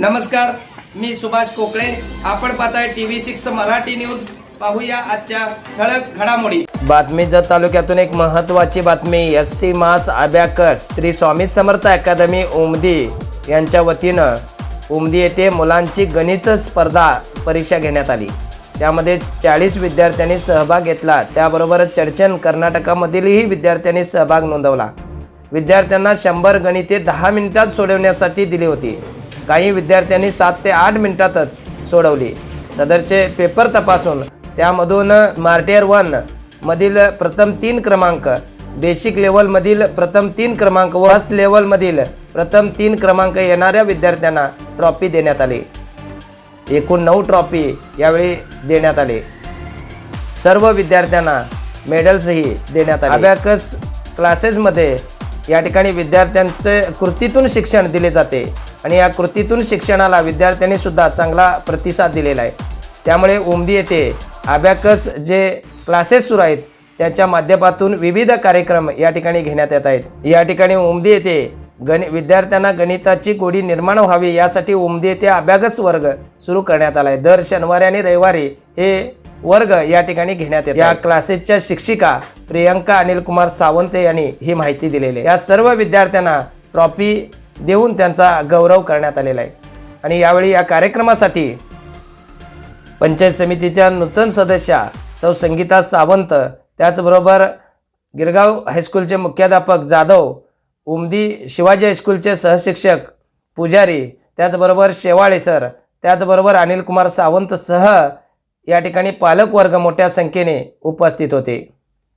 नमस्कार, मी सुभाष कोकळे. आपण पाहताय TV6 मराठी न्यूज. पाहूया आजच्या ठळक घडामोडी. बातमी जत तालुक्यातून एक महत्त्वाची बातमी. SC मास अबॅकस श्री स्वामी समर्थ अकादमी उमदी यांच्या वतीनं उमदी येथे मुलांची गणित स्पर्धा परीक्षा घेण्यात आली. त्यामध्ये 40 विद्यार्थ्यांनी सहभाग घेतला. त्याबरोबर चर्चन कर्नाटकामधीलही विद्यार्थ्यांनी सहभाग नोंदवला. विद्यार्थ्यांना 100 गणिते 10 मिनिटात सोडवण्यासाठी दिली होती. काही विद्यार्थ्यांनी 7 ते 8 मिनिटातच सोडवली. सदरचे पेपर तपासून त्यामधून स्मार्टियर 1 मधील प्रथम 3 क्रमांक, बेसिक लेवलमधील प्रथम 3 क्रमांक व फर्स्ट लेवलमधील प्रथम 3 क्रमांक येणाऱ्या विद्यार्थ्यांना ट्रॉफी देण्यात आली. एकूण 9 ट्रॉफी यावेळी देण्यात आले. सर्व विद्यार्थ्यांना मेडल्सही देण्यात आले. अबॅकस क्लासेसमध्ये या ठिकाणी विद्यार्थ्यांचे कृतीतून शिक्षण दिले जाते आणि या कृतीतून शिक्षणाला विद्यार्थ्यांनी सुद्धा चांगला प्रतिसाद दिलेला आहे. त्यामुळे उमदी येथे अबॅकस जे क्लासेस सुरू आहेत त्याच्या माध्यमातून विविध कार्यक्रम या ठिकाणी घेण्यात येत आहेत. या ठिकाणी उमदी येथे विद्यार्थ्यांना गणिताची गोडी निर्माण व्हावी यासाठी उमदी येथे अबॅकस वर्ग सुरू करण्यात आला आहे. दर शनिवारी आणि रविवारी हे वर्ग या ठिकाणी घेण्यात येतात. या क्लासेसच्या शिक्षिका प्रियंका अनिल कुमार सावंत यांनी ही माहिती दिलेली आहे. या सर्व विद्यार्थ्यांना ट्रॉफी देऊन त्यांचा गौरव करण्यात आलेला आहे. आणि यावेळी या कार्यक्रमासाठी पंचायत समितीच्या नूतन सदस्या सौ संगीता सावंत, त्याचबरोबर गिरगाव हायस्कूलचे मुख्याध्यापक जाधव, उमदी शिवाजी हायस्कूलचे सहशिक्षक पुजारी, त्याचबरोबर शेवाळे सर, त्याचबरोबर अनिल कुमार सावंत सह या ठिकाणी पालक वर्ग मोठ्या संख्येने उपस्थित होते.